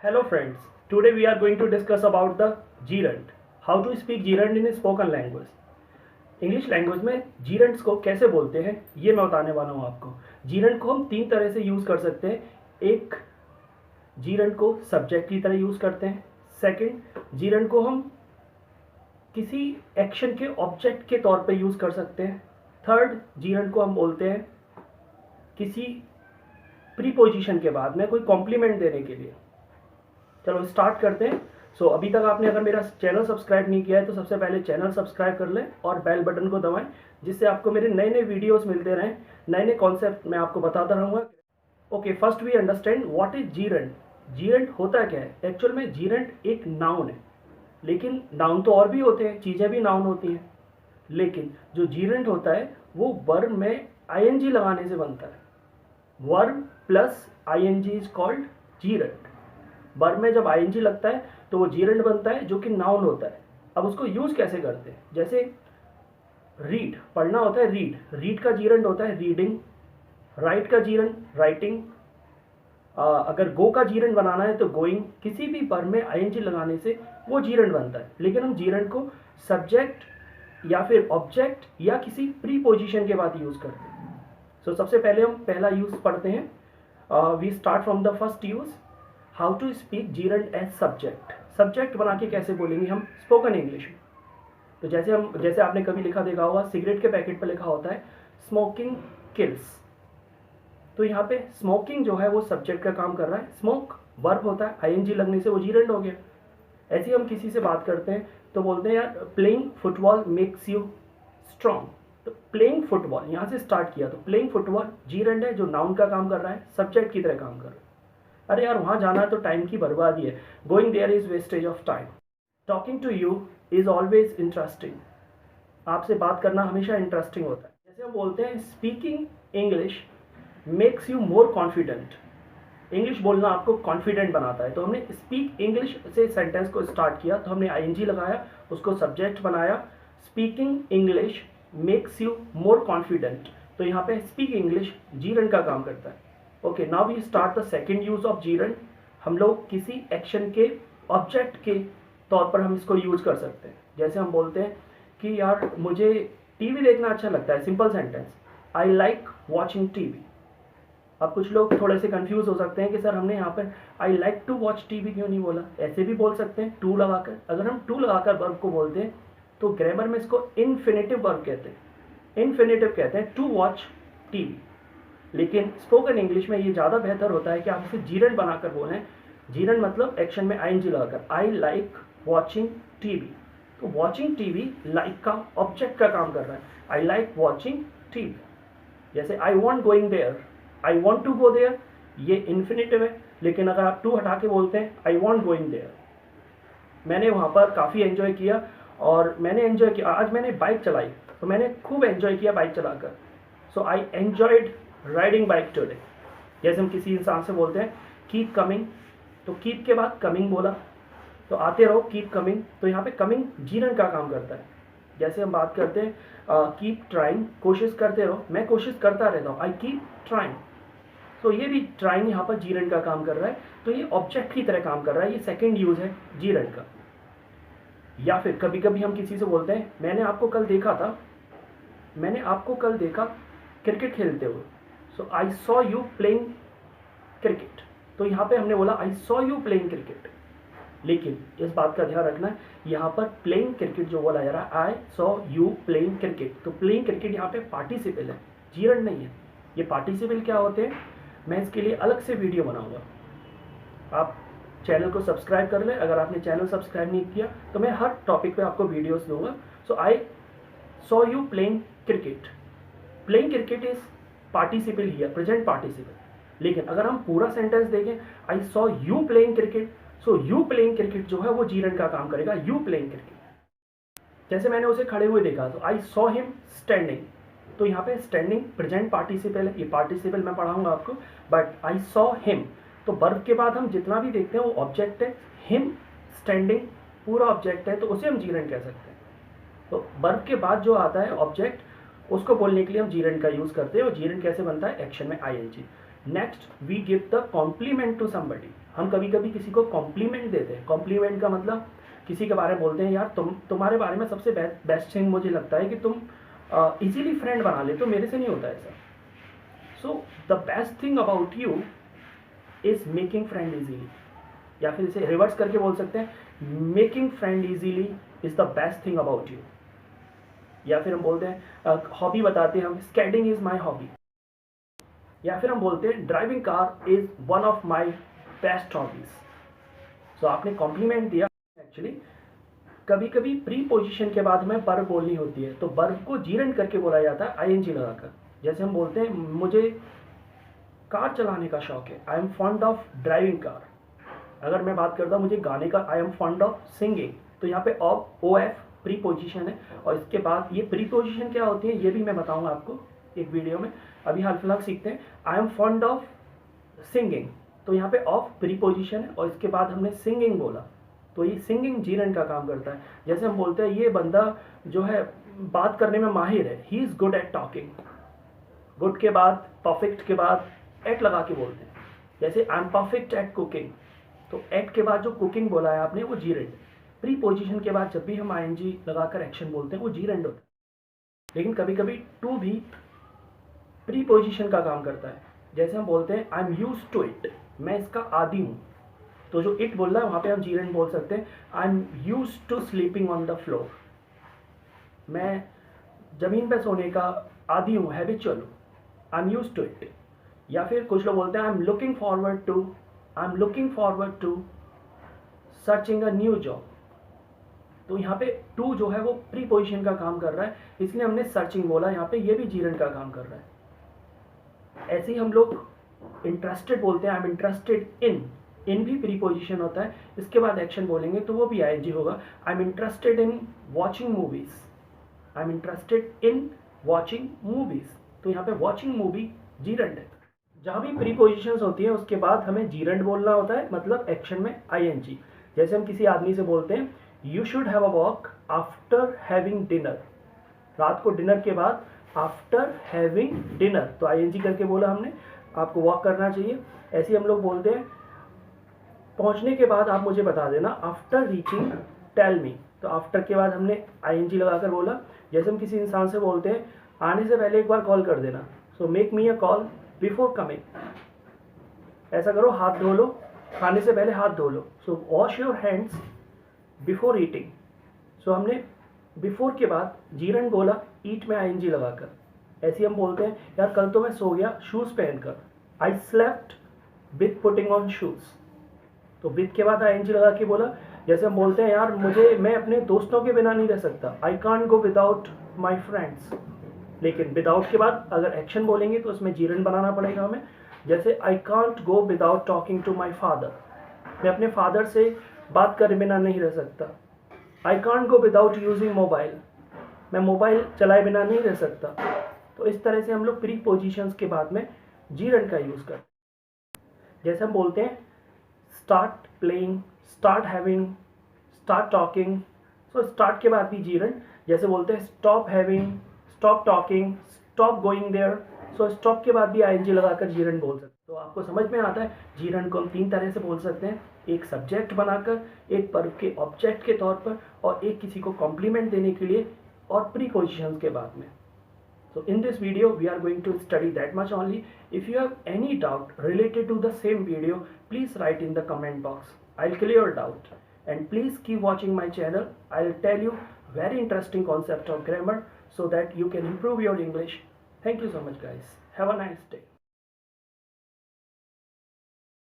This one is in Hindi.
Hello friends, today we are going to discuss about the gerund. How to speak gerund in spoken language. English language में जीरंड्स को कैसे बोलते हैं ये मैं बताने वाला हूँ आपको। जीरंड को हम तीन तरह से यूज़ कर सकते हैं। एक, जीरंड को सब्जेक्ट की तरह यूज़ करते हैं। सेकंड, जीरंड को हम किसी एक्शन के ऑब्जेक्ट के तौर पे यूज़ कर सकते हैं। थर्ड, जीरंड को हम बोलते हैं किसी प्रीपोजिशन के बाद में कोई कॉम्प्लीमेंट देने के लिए। चलो स्टार्ट करते हैं। अभी तक आपने अगर मेरा चैनल सब्सक्राइब नहीं किया है तो सबसे पहले चैनल सब्सक्राइब कर लें और बेल बटन को दबाएं, जिससे आपको मेरे नए नए वीडियोस मिलते रहें, नए नए कॉन्सेप्ट मैं आपको बताता रहूँगा। Okay, first we understand what is gerund. Gerund होता क्या है? एक्चुअल में जीरंड एक नाउन है, लेकिन नाउन तो और भी होते हैं, चीज़ें भी नाउन होती हैं, लेकिन जो जीरंड होता है वो वर्ब में आईएनजी लगाने से बनता है। Verb plus ING is called gerund. Verb में जब आईएनजी लगता है तो वो जीरंड बनता है, जो कि नाउन होता है। अब उसको यूज कैसे करते हैं? जैसे रीड, पढ़ना होता है रीड, रीड का जीरंड होता है रीडिंग। राइट का जीरंड राइटिंग। अगर गो का जीरंड बनाना है तो गोइंग। किसी भी वर्ब में आईएनजी लगाने से वो जीरंड बनता है, लेकिन हम जीरंड को सब्जेक्ट या फिर ऑब्जेक्ट या किसी प्रीपोजिशन के बाद यूज करते हैं। सबसे पहले हम पहला यूज पढ़ते हैं। We start from the first use, how to speak gerund as subject. Subject बना के कैसे बोलेंगे हम स्पोकन इंग्लिश में? तो जैसे आपने कभी लिखा देखा होगा, सिगरेट के पैकेट पर लिखा होता है स्मोकिंग किल्स। तो यहाँ पे स्मोकिंग जो है वो सब्जेक्ट का काम कर रहा है, स्मोक वर्ब होता है, आईएनजी लगने से वो जीरंड हो गया। ऐसे ही हम किसी से बात करते हैं तो बोलते हैं यार playing football makes you strong. तो प्लेइंग फुटबॉल यहाँ से स्टार्ट किया, तो प्लेइंग फुटबॉल जीरंड है, जो नाउन का काम कर रहा है, सब्जेक्ट की तरह काम कर रहा है। अरे यार वहाँ जाना है तो टाइम की बर्बादी है, going there is wastage of time. Talking to you is always interesting. आपसे बात करना हमेशा इंटरेस्टिंग होता है। जैसे हम बोलते हैं speaking English makes you more confident. English बोलना आपको कॉन्फिडेंट बनाता है। तो हमने स्पीक इंग्लिश से सेंटेंस को स्टार्ट किया, तो हमने आईएनजी लगाया, उसको सब्जेक्ट बनाया। Speaking English makes you more confident, तो यहाँ पे स्पीक इंग्लिश जीरंड का काम करता है। Okay, now we start the second use of gerund. हम लोग किसी एक्शन के ऑब्जेक्ट के तौर पर हम इसको यूज कर सकते हैं। जैसे हम बोलते हैं कि यार मुझे टीवी देखना अच्छा लगता है, simple sentence, I like watching TV. अब कुछ लोग थोड़े से कंफ्यूज हो सकते हैं कि सर हमने यहाँ पर I like to watch TV क्यों नहीं बोला? ऐसे भी बोल सकते हैं टू लगाकर। अगर हम टू लगाकर वर्ब को बोलते हैं तो ग्रामर में इसको इन्फिनेटिव वर्ब कहते हैं। इन्फिनेटिव कहते हैं टू वॉच टीवी, लेकिन स्पोकन इंग्लिश में ये ज़्यादा बेहतर होता है कि आप इसे जीरंड बनाकर बोलें। जीरंड मतलब एक्शन में आईएनजी लगाकर, आई लाइक वॉचिंग टीवी। तो वॉचिंग टीवी लाइक का ऑब्जेक्ट का काम कर रहा है, आई लाइक वॉचिंग टीवी। जैसे I want going there, I want to go there, ये इन्फिनेटिव है, लेकिन अगर आप टू हटा के बोलते हैं आई वॉन्ट गोइंग देयर, मैंने वहाँ पर काफ़ी एंजॉय किया और मैंने एंजॉय किया। आज मैंने बाइक चलाई तो मैंने खूब एंजॉय किया बाइक चलाकर, so I enjoyed riding bike today. जैसे हम किसी इंसान से बोलते हैं कीप कमिंग, तो कीप के बाद कमिंग बोला, तो आते रहो कीप कमिंग, तो यहाँ पे कमिंग जीरंड का काम करता है। जैसे हम बात करते हैं कीप ट्राइंग, कोशिश करते रहो, मैं कोशिश करता रहता हूँ, आई कीप ट्राइंग। तो ये भी ट्राइंग यहाँ पर जीरंड का काम कर रहा है, तो ये ऑब्जेक्ट की तरह काम कर रहा है। ये सेकेंड यूज है जीरंड का। या फिर कभी कभी हम किसी से बोलते हैं मैंने आपको कल देखा था, मैंने आपको कल देखा क्रिकेट खेलते हुए, so I saw you playing cricket. तो यहाँ पे हमने बोला I saw you playing cricket, लेकिन इस बात का ध्यान रखना है यहाँ पर प्लेइंग क्रिकेट जो बोला जा रहा है, आई सॉ यू प्लेइंग क्रिकेट, तो प्लेइंग क्रिकेट यहाँ पे पार्टिसिपल है, जीरंड नहीं है। ये पार्टिसिपल क्या होते हैं मैं इसके लिए अलग से वीडियो बनाऊंगा। आप चैनल को सब्सक्राइब कर लें। अगर आपने चैनल सब्सक्राइब नहीं किया तो मैं हर टॉपिक पे आपको वीडियोस दूंगा। So I saw you playing cricket, playing cricket is participle here, present participle. लेकिन अगर हम पूरा सेंटेंस देखें I saw you playing cricket, so you playing cricket जो है वो जीरंड का काम करेगा, यू प्लेइंग क्रिकेट। जैसे मैंने उसे खड़े हुए देखा तो आई सॉ हिम स्टैंडिंग, तो यहाँ पे स्टैंडिंग प्रेजेंट पार्टिसिपल है, ये पार्टिसिपल मैं पढ़ाऊंगा आपको, बट आई सॉ हिम, तो वर्ब के बाद हम जितना भी देखते हैं वो ऑब्जेक्ट है, हिम स्टैंडिंग पूरा ऑब्जेक्ट है, तो उसे हम जीरंड कह सकते हैं। तो वर्ब के बाद जो आता है ऑब्जेक्ट, उसको बोलने के लिए हम जीरंड का यूज करते हैं। और जीरंड कैसे बनता है? एक्शन में ING. Next we give the compliment to somebody. हम कभी कभी किसी को कॉम्प्लीमेंट देते हैं। कॉम्प्लीमेंट का मतलब किसी के बारे में बोलते हैं, यार तुम्हारे बारे में सबसे बेस्ट थिंग मुझे लगता है कि तुम इजीली फ्रेंड बना ले, तो मेरे से नहीं होता ऐसा। So the best thing about you is making friend easily, या फिर इसे रिवर्स करके बोल सकते हैं, making friend easily is the best thing about you. या फिर हम बोलते हैं हॉबी बताते हैं हम, स्केटिंग इज माई हॉबी। या फिर हम बोलते हैं driving car is one of my best hobbies. So आपने कॉम्प्लीमेंट दिया। एक्चुअली कभी कभी प्री पोजिशन के बाद हमें वर्ब बोलनी होती है, तो वर्ब को जीरंड करके बोला जाता है आईएनजी लगाकर। जैसे हम बोलते हैं मुझे कार चलाने का शौक है, I am fond of driving car. अगर मैं बात करता हूँ मुझे गाने का, I am fond of singing, तो यहाँ पे of O F preposition है। और इसके बाद ये प्री पोजिशन क्या होती है ये भी मैं बताऊंगा आपको एक वीडियो में। अभी हाल फिलहाल सीखते हैं I am fond of singing, तो यहाँ पे ऑफ प्री पोजिशन है और इसके बाद हमने सिंगिंग बोला, तो ये सिंगिंग जीरंड का काम करता है। जैसे हम बोलते हैं ये बंदा जो है बात करने में माहिर है, he is good at talking. Good के बाद परफेक्ट के बाद एट लगा के बोलते हैं। जैसे I am perfect at cooking, तो एट के बाद जो कुकिंग बोला है आपने वो जीरंड। प्री पोजिशन के बाद जब भी हम आईएनजी लगाकर एक्शन बोलते हैं वो जीरंड होता है। लेकिन कभी कभी टू भी प्री पोजिशन का काम करता है। जैसे हम बोलते हैं I am use to it, मैं इसका आदी हूँ, तो जो इट बोल रहा है वहाँ पे हम जीरंड बोल सकते हैं I am use to sleeping on the floor, मैं ज़मीन पे सोने का आदी हूँ, हैबिचुअल हूँ, I am use to it. या फिर कुछ लोग बोलते हैं I am looking forward to searching a new job, तो यहाँ पे टू जो है वो प्री पोजिशन का काम कर रहा है, इसलिए हमने सर्चिंग बोला, यहाँ पे ये भी जीरंड का काम कर रहा है। ऐसे ही हम लोग इंटरेस्टेड बोलते हैं आई एम इंटरेस्टेड इन भी प्री पोजिशन होता है, इसके बाद एक्शन बोलेंगे तो वो भी आईएनजी होगा। I am interested in watching movies, I am interested in watching movies, तो यहाँ पे वॉचिंग मूवी जीरंड है। जहाँ भी प्री पोजिशंस होती है उसके बाद हमें जीरंड बोलना होता है, मतलब एक्शन में आईएनजी। जैसे हम किसी आदमी से बोलते हैं you should have a walk after having dinner, रात को डिनर के बाद आफ्टर हैविंग डिनर, तो आईएनजी करके बोला हमने, आपको वॉक करना चाहिए। ऐसे ही हम लोग बोलते हैं पहुंचने के बाद आप मुझे बता देना, आफ्टर रीचिंग टेल मी, तो आफ्टर के बाद हमने आईएनजी लगाकर बोला। जैसे हम किसी इंसान से बोलते हैं आने से पहले एक बार कॉल कर देना, so make me a call before coming, ऐसा करो हाथ धो लो, खाने से पहले हाथ धो लो, so wash your hands before eating. So हमने बिफोर के बाद जीरंड बोला ईट में आईएनजी लगाकर। ऐसे हम बोलते हैं यार कल तो मैं सो गया शूज़ पहनकर, I slept with putting on shoes, तो विथ के बाद आईएनजी लगा के बोला। जैसे हम बोलते हैं यार मैं अपने दोस्तों के बिना नहीं रह सकता, आई can't go without my friends, लेकिन विदाउट के बाद अगर एक्शन बोलेंगे तो उसमें जीरंड बनाना पड़ेगा हमें। जैसे I can't go without talking to my father, मैं अपने फादर से बात करे बिना नहीं रह सकता। आई can't go without using mobile, मैं मोबाइल चलाए बिना नहीं रह सकता। तो इस तरह से हम लोग प्री पोजिशंस के बाद में जीरंड का यूज़ करते हैं। जैसे हम बोलते हैं start playing, start having, start talking, so start के बाद भी जीरंड। जैसे बोलते हैं stop having, stop talking, stop going there, so stop के बाद भी आईएनजी लगाकर जीरंड बोल सकते हैं। तो आपको समझ में आता है जीरंड को हम तीन तरह से बोल सकते हैं, एक सब्जेक्ट बनाकर, एक वर्ब के ऑब्जेक्ट के तौर पर, और एक किसी को कॉम्प्लीमेंट देने के लिए, और प्रीपोजिशंस के बाद में। So in this video we are going to study that much only. If you have any doubt related to the same video, please write in the comment box. I'll clear your doubt. And please keep watching my channel. I'll tell you very interesting concept of grammar so that you can improve your English. Thank you so much guys. Have a nice day.